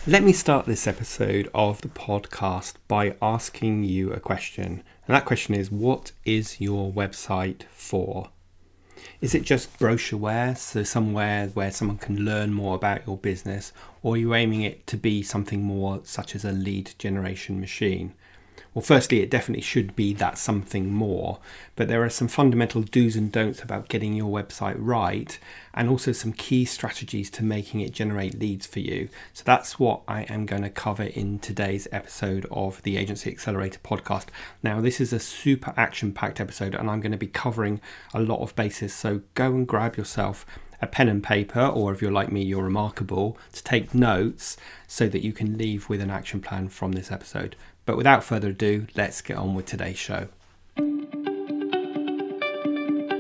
Let me start this episode of the podcast by asking you a question. And that question is, what is your website for? Is it just brochureware, so somewhere where someone can learn more about your business, or are you aiming it to be something more such as a lead generation machine? Well, firstly, it definitely should be that something more, but there are some fundamental do's and don'ts about getting your website right, and also some key strategies to making it generate leads for you. So that's what I am going to cover in today's episode of the Agency Accelerator Podcast. Now, this is a super action-packed episode, and I'm going to be covering a lot of bases, so go and grab yourself a pen and paper, or if you're like me, you're remarkable, to take notes so that you can leave with an action plan from this episode. But without further ado, let's get on with today's show.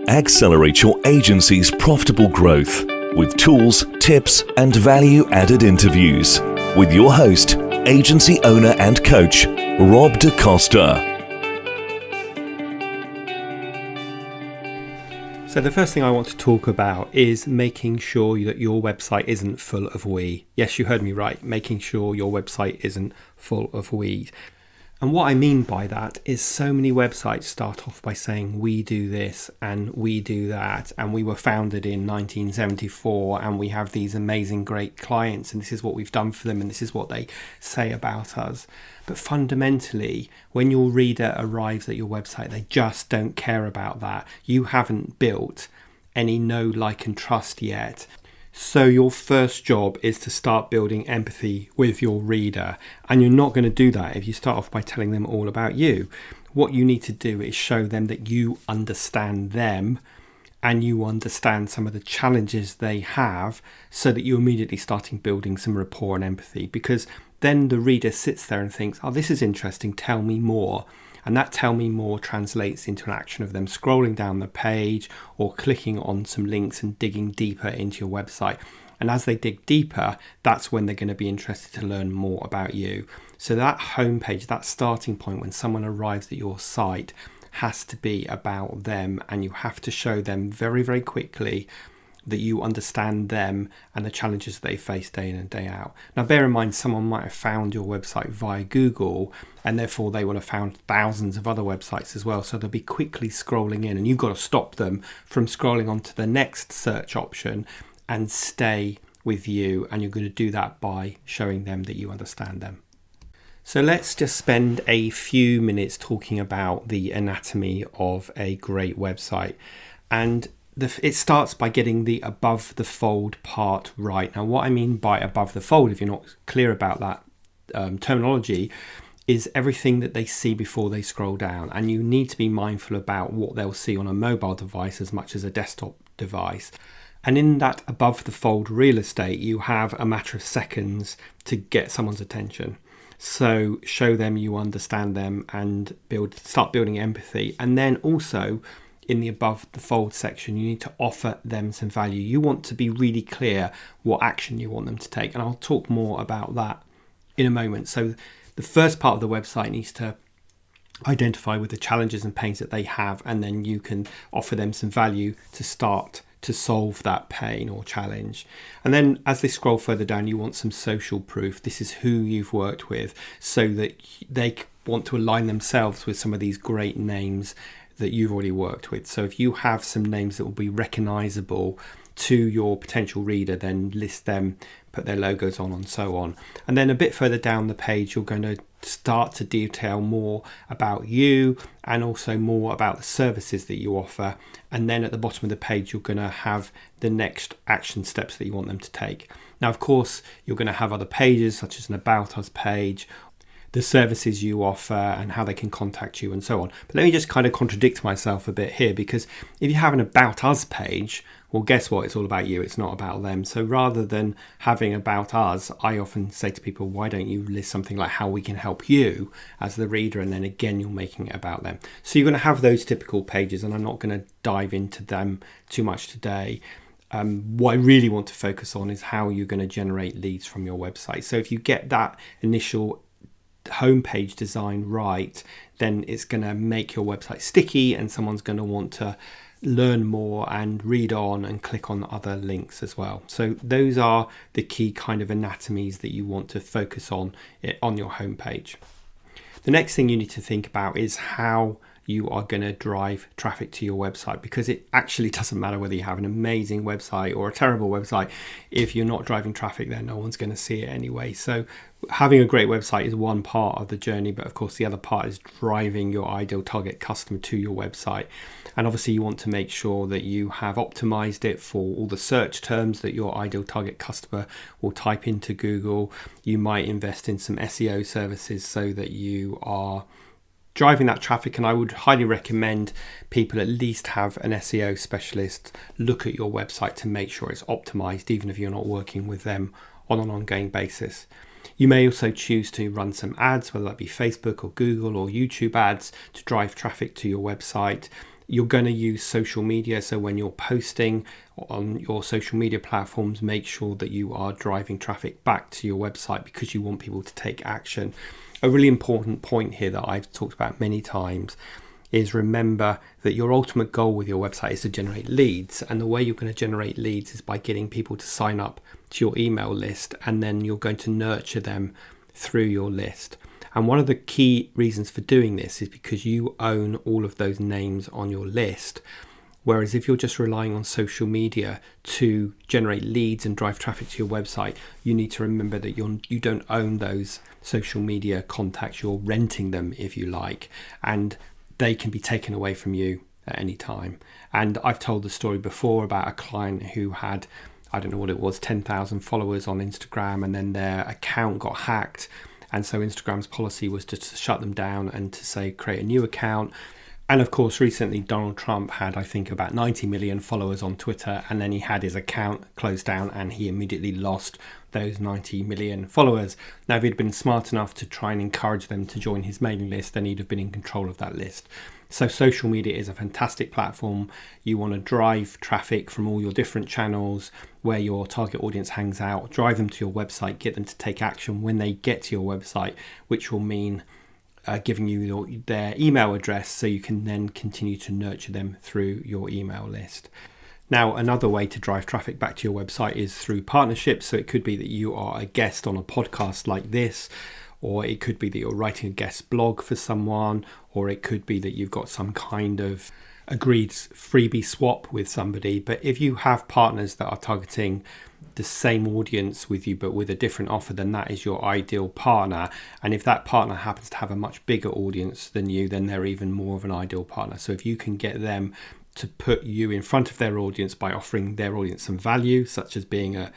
Accelerate your agency's profitable growth with tools, tips, and value-added interviews with your host, agency owner and coach, Rob DaCosta. So the first thing I want to talk about is making sure that your website isn't full of we. Yes, you heard me right. Making sure your website isn't full of we. And what I mean by that is so many websites start off by saying we do this and we do that, and we were founded in 1974 and we have these amazing great clients and this is what we've done for them and this is what they say about us. But fundamentally, when your reader arrives at your website, they just don't care about that. You haven't built any know, like and trust yet. So your first job is to start building empathy with your reader. And you're not going to do that if you start off by telling them all about you. What you need to do is show them that you understand them and you understand some of the challenges they have, so that you're immediately starting building some rapport and empathy. Because then the reader sits there and thinks, oh, this is interesting, tell me more. And that tell me more translates into an action of them scrolling down the page or clicking on some links and digging deeper into your website. And as they dig deeper, that's when they're going to be interested to learn more about you. So that homepage, that starting point when someone arrives at your site, has to be about them, and you have to show them very, very quickly that you understand them and the challenges they face day in and day out. Now, bear in mind, someone might have found your website via Google, and therefore they will have found thousands of other websites as well. So they'll be quickly scrolling in, and you've got to stop them from scrolling on to the next search option and stay with you. And you're going to do that by showing them that you understand them. So let's just spend a few minutes talking about the anatomy of a great website. And it starts by getting the above the fold part right. Now, what I mean by above the fold, if you're not clear about that terminology, is everything that they see before they scroll down. And you need to be mindful about what they'll see on a mobile device as much as a desktop device. And in that above the fold real estate, you have a matter of seconds to get someone's attention. So show them you understand them and start building empathy. And then also, in the above the fold section, you need to offer them some value. You want to be really clear what action you want them to take. And I'll talk more about that in a moment. So the first part of the website needs to identify with the challenges and pains that they have, and then you can offer them some value to start to solve that pain or challenge. And then as they scroll further down, you want some social proof. This is who you've worked with, so that they want to align themselves with some of these great names that you've already worked with. So if you have some names that will be recognizable to your potential reader, then list them, put their logos on, and so on. And then a bit further down the page, you're going to start to detail more about you and also more about the services that you offer. And then at the bottom of the page, you're going to have the next action steps that you want them to take. Now, of course, you're going to have other pages such as an About Us page, the services you offer and how they can contact you and so on. But let me just kind of contradict myself a bit here, because if you have an About Us page, well, guess what? It's all about you. It's not about them. So rather than having About Us, I often say to people, why don't you list something like how we can help you as the reader? And then again, you're making it about them. So you're going to have those typical pages, and I'm not going to dive into them too much today. What I really want to focus on is how you're going to generate leads from your website. So if you get that initial homepage design right, then it's going to make your website sticky, and someone's going to want to learn more and read on and click on other links as well. So those are the key kind of anatomies that you want to focus on your homepage. The next thing you need to think about is how you are going to drive traffic to your website, because it actually doesn't matter whether you have an amazing website or a terrible website. If you're not driving traffic, then no one's going to see it anyway. So having a great website is one part of the journey, but of course the other part is driving your ideal target customer to your website. And obviously you want to make sure that you have optimized it for all the search terms that your ideal target customer will type into Google. You might invest in some SEO services so that you are driving that traffic, and I would highly recommend people at least have an SEO specialist look at your website to make sure it's optimized, even if you're not working with them on an ongoing basis. You may also choose to run some ads, whether that be Facebook or Google or YouTube ads, to drive traffic to your website. You're going to use social media, so when you're posting on your social media platforms, make sure that you are driving traffic back to your website, because you want people to take action. A really important point here that I've talked about many times is remember that your ultimate goal with your website is to generate leads. And the way you're going to generate leads is by getting people to sign up to your email list, and then you're going to nurture them through your list. And one of the key reasons for doing this is because you own all of those names on your list. Whereas if you're just relying on social media to generate leads and drive traffic to your website, you need to remember that you don't own those social media contacts. You're renting them, if you like, and they can be taken away from you at any time. And I've told the story before about a client who had, I don't know what it was, 10,000 followers on Instagram, and then their account got hacked. And so Instagram's policy was to shut them down and to say, create a new account. And of course, recently Donald Trump had, I think, about 90 million followers on Twitter, and then he had his account closed down and he immediately lost those 90 million followers. Now, if he'd been smart enough to try and encourage them to join his mailing list, then he'd have been in control of that list. So social media is a fantastic platform. You want to drive traffic from all your different channels where your target audience hangs out, drive them to your website, get them to take action when they get to your website, which will mean giving you their email address so you can then continue to nurture them through your email list. Now, another way to drive traffic back to your website is through partnerships. So it could be that you are a guest on a podcast like this, or it could be that you're writing a guest blog for someone, or it could be that you've got some kind of agreed freebie swap with somebody. But if you have partners that are targeting the same audience with you but with a different offer, then that is your ideal partner. And if that partner happens to have a much bigger audience than you, then they're even more of an ideal partner. So if you can get them to put you in front of their audience by offering their audience some value, such as being a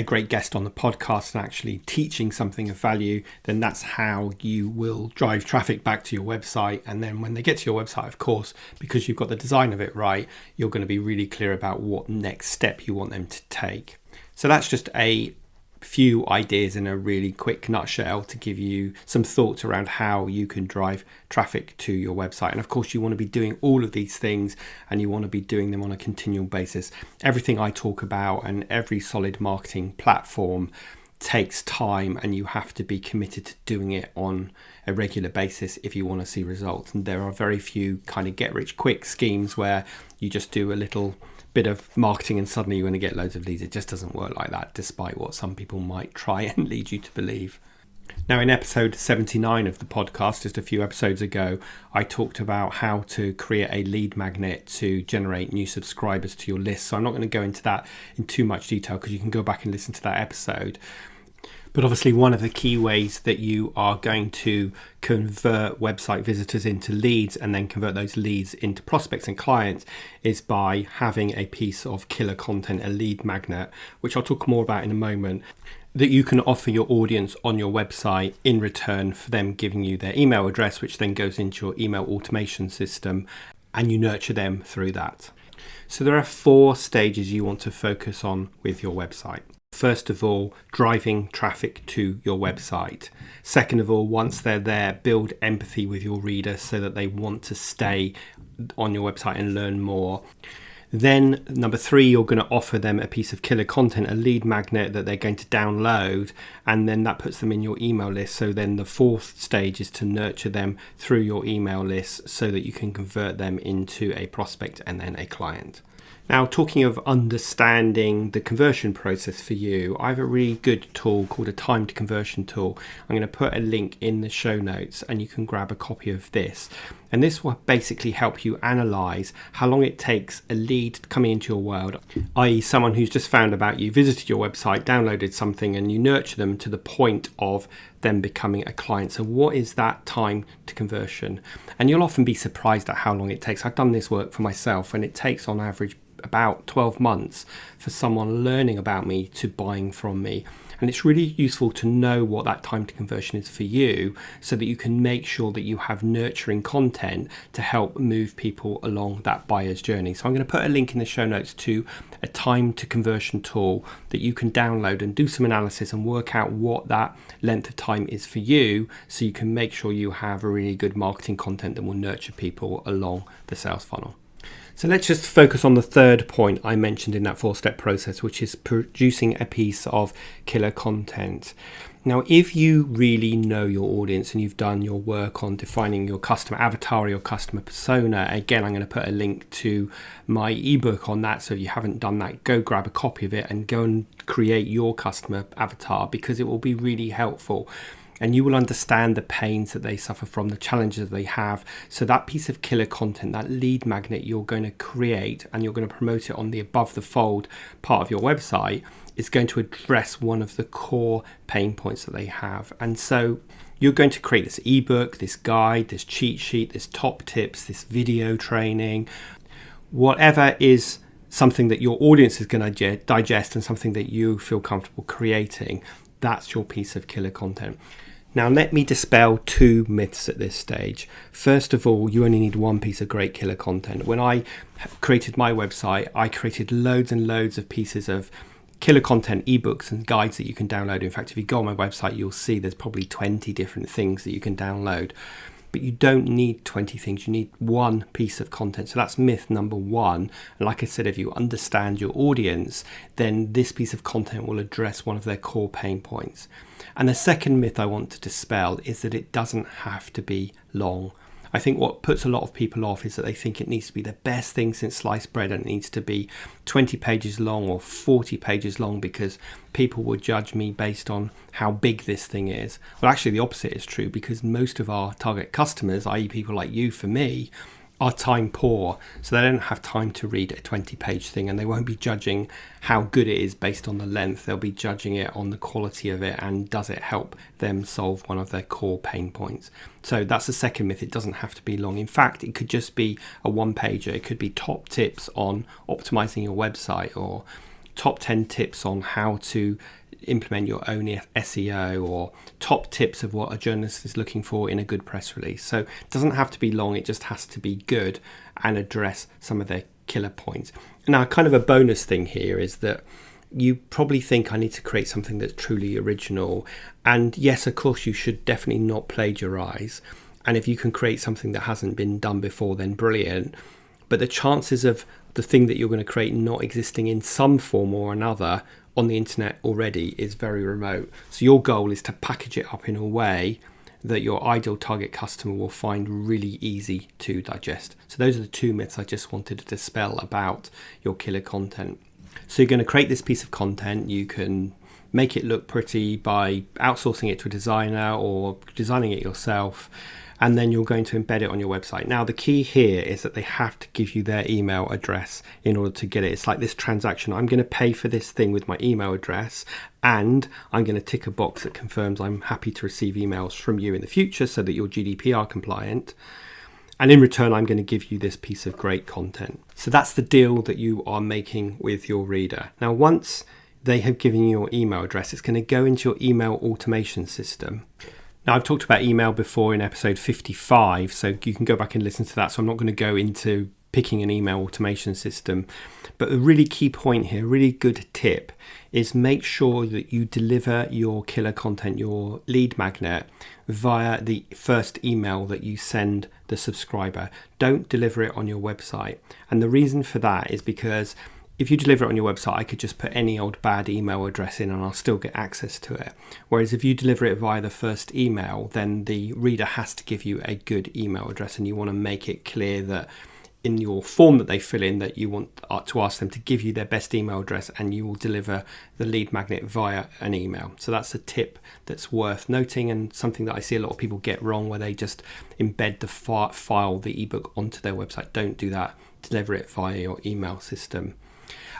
great guest on the podcast and actually teaching something of value, then that's how you will drive traffic back to your website. And then when they get to your website, of course, because you've got the design of it right, you're going to be really clear about what next step you want them to take. So that's just a few ideas in a really quick nutshell to give you some thoughts around how you can drive traffic to your website. And of course, you want to be doing all of these things, and you want to be doing them on a continual basis. Everything I talk about and every solid marketing platform takes time, and you have to be committed to doing it on a regular basis if you want to see results. And there are very few kind of get rich quick schemes where you just do a little bit of marketing and suddenly you're going to get loads of leads. It just doesn't work like that, despite what some people might try and lead you to believe. Now, in episode 79 of the podcast, just a few episodes ago, I talked about how to create a lead magnet to generate new subscribers to your list. So I'm not going to go into that in too much detail because you can go back and listen to that episode. But obviously, one of the key ways that you are going to convert website visitors into leads and then convert those leads into prospects and clients is by having a piece of killer content, a lead magnet, which I'll talk more about in a moment, that you can offer your audience on your website in return for them giving you their email address, which then goes into your email automation system, and you nurture them through that. So there are 4 stages you want to focus on with your website. First of all, driving traffic to your website. Second of all, once they're there, build empathy with your reader so that they want to stay on your website and learn more. Then number 3, you're going to offer them a piece of killer content, a lead magnet that they're going to download, and then that puts them in your email list. So then the 4th stage is to nurture them through your email list so that you can convert them into a prospect and then a client. Now, talking of understanding the conversion process for you, I have a really good tool called a timed conversion tool. I'm going to put a link in the show notes and you can grab a copy of this. And this will basically help you analyze how long it takes a lead coming into your world, i.e. someone who's just found about you, visited your website, downloaded something, and you nurture them to the point of them becoming a client. So what is that time to conversion? And you'll often be surprised at how long it takes. I've done this work for myself, and it takes on average about 12 months for someone learning about me to buying from me. And it's really useful to know what that time to conversion is for you so that you can make sure that you have nurturing content to help move people along that buyer's journey. So I'm going to put a link in the show notes to a time to conversion tool that you can download and do some analysis and work out what that length of time is for you, so you can make sure you have a really good marketing content that will nurture people along the sales funnel. So let's just focus on the 3rd point I mentioned in that 4-step process, which is producing a piece of killer content. Now, if you really know your audience and you've done your work on defining your customer avatar or your customer persona, again, I'm going to put a link to my ebook on that. So if you haven't done that, go grab a copy of it and go and create your customer avatar, because it will be really helpful. And you will understand the pains that they suffer from, the challenges they have. So that piece of killer content, that lead magnet you're going to create and you're going to promote it on the above the fold part of your website, is going to address one of the core pain points that they have. And so you're going to create this ebook, this guide, this cheat sheet, this top tips, this video training, whatever is something that your audience is going to digest and something that you feel comfortable creating. That's your piece of killer content. Now, let me dispel 2 myths at this stage. First of all, you only need one piece of great killer content. When I created my website, I created loads and loads of pieces of killer content, ebooks and guides that you can download. In fact, if you go on my website, you'll see there's probably 20 different things that you can download. But you don't need 20 things, you need one piece of content. So that's myth number 1. And like I said, if you understand your audience, then this piece of content will address one of their core pain points. And the second myth I want to dispel is that it doesn't have to be long. I think what puts a lot of people off is that they think it needs to be the best thing since sliced bread and it needs to be 20 pages long or 40 pages long because people will judge me based on how big this thing is. Well, actually the opposite is true, because most of our target customers, i.e. people like you, for me, are time poor, so they don't have time to read a 20-page thing, and they won't be judging how good it is based on the length. They'll be judging it on the quality of it and does it help them solve one of their core pain points. So that's the second myth. It doesn't have to be long. In fact, it could just be a one-pager. It could be top tips on optimizing your website, or top 10 tips on how to implement your own SEO, or top tips of what a journalist is looking for in a good press release. So it doesn't have to be long, it just has to be good and address some of their killer points. Now, kind of a bonus thing here is that you probably think I need to create something that's truly original. And yes, of course, you should definitely not plagiarize. And if you can create something that hasn't been done before, then brilliant. But the chances of the thing that you're going to create not existing in some form or another on the internet already is very remote. So your goal is to package it up in a way that your ideal target customer will find really easy to digest. So those are the 2 myths I just wanted to dispel about your killer content. So you're going to create this piece of content. You can make it look pretty by outsourcing it to a designer or designing it yourself. And then you're going to embed it on your website. Now, the key here is that they have to give you their email address in order to get it. It's like this transaction. I'm going to pay for this thing with my email address, and I'm going to tick a box that confirms I'm happy to receive emails from you in the future so that you're GDPR compliant. And in return, I'm going to give you this piece of great content. So that's the deal that you are making with your reader. Now, once they have given you your email address, it's going to go into your email automation system. Now, I've talked about email before in episode 55, so you can go back and listen to that. So I'm not going to go into picking an email automation system. But a really key point here, a really good tip, is make sure that you deliver your killer content, your lead magnet, via the first email that you send the subscriber. Don't deliver it on your website. And the reason for that is because if you deliver it on your website, I could just put any old bad email address in and I'll still get access to it. Whereas if you deliver it via the first email, then the reader has to give you a good email address, and you want to make it clear that in your form that they fill in that you want to ask them to give you their best email address, and you will deliver the lead magnet via an email. So that's a tip that's worth noting, and something that I see a lot of people get wrong, where they just embed the file, the ebook, onto their website. Don't do that. Deliver it via your email system.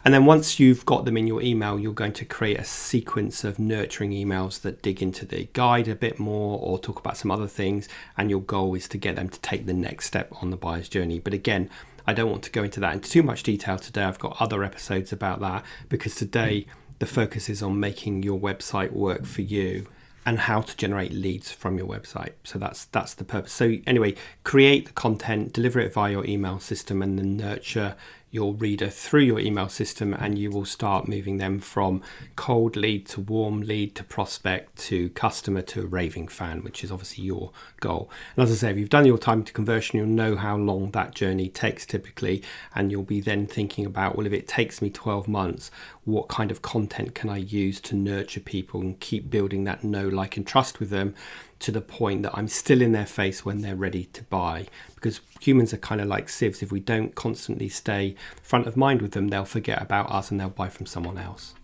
And then once you've got them in your email, you're going to create a sequence of nurturing emails that dig into the guide a bit more or talk about some other things. And your goal is to get them to take the next step on the buyer's journey. But again, I don't want to go into that in too much detail today. I've got other episodes about that, because today the focus is on making your website work for you and how to generate leads from your website. So that's the purpose. So anyway, create the content, deliver it via your email system, and then nurture your reader through your email system, and you will start moving them from cold lead to warm lead to prospect to customer to a raving fan, which is obviously your goal. And as I say, if you've done your time to conversion, you'll know how long that journey takes typically, and you'll be then thinking about, well, if it takes me 12 months, what kind of content can I use to nurture people and keep building that know, like, and trust with them to the point that I'm still in their face when they're ready to buy. Because humans are kind of like sieves. If we don't constantly stay front of mind with them, they'll forget about us and they'll buy from someone else.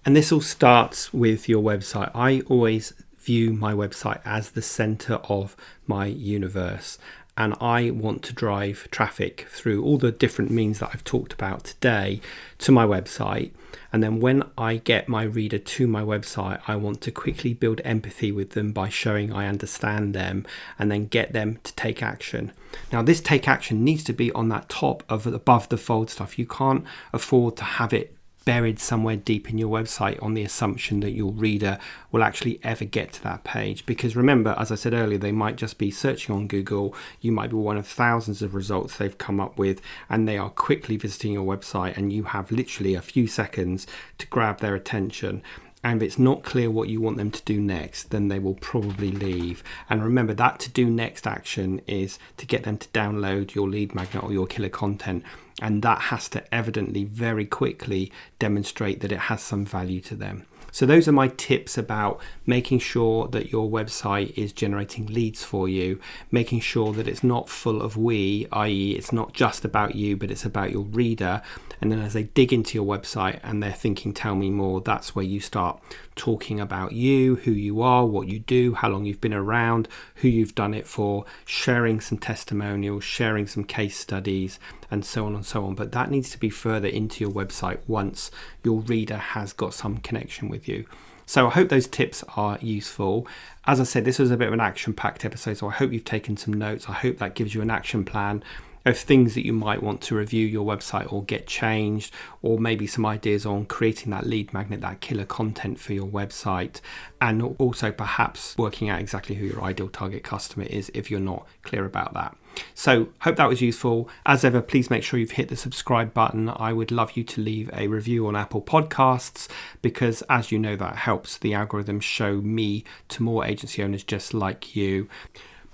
And this all starts with your website. I always view my website as the center of my universe, and I want to drive traffic through all the different means that I've talked about today to my website. And then when I get my reader to my website, I want to quickly build empathy with them by showing I understand them, and then get them to take action. Now, this take action needs to be on that top of above the fold stuff. You can't afford to have it buried somewhere deep in your website on the assumption that your reader will actually ever get to that page. Because remember, as I said earlier, they might just be searching on Google. You might be one of thousands of results they've come up with, and they are quickly visiting your website, and you have literally a few seconds to grab their attention. And if it's not clear what you want them to do next, then they will probably leave. And remember, that to do next action is to get them to download your lead magnet or your killer content. And that has to evidently very quickly demonstrate that it has some value to them. So those are my tips about making sure that your website is generating leads for you, making sure that it's not full of we, i.e. it's not just about you, but it's about your reader. And then as they dig into your website and they're thinking, tell me more, that's where you start talking about you, who you are, what you do, how long you've been around, who you've done it for, sharing some testimonials, sharing some case studies, and so on and so on. But that needs to be further into your website once your reader has got some connection with you. So I hope those tips are useful. As I said, this was a bit of an action-packed episode, so I hope you've taken some notes. I hope that gives you an action plan of things that you might want to review your website or get changed, or maybe some ideas on creating that lead magnet, that killer content for your website, and also perhaps working out exactly who your ideal target customer is if you're not clear about that. So hope that was useful. As ever, please make sure you've hit the subscribe button. I would love you to leave a review on Apple Podcasts, because as you know, that helps the algorithm show me to more agency owners just like you.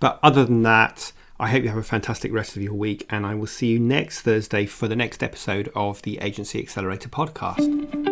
But other than that, I hope you have a fantastic rest of your week, and I will see you next Thursday for the next episode of the Agency Accelerator Podcast.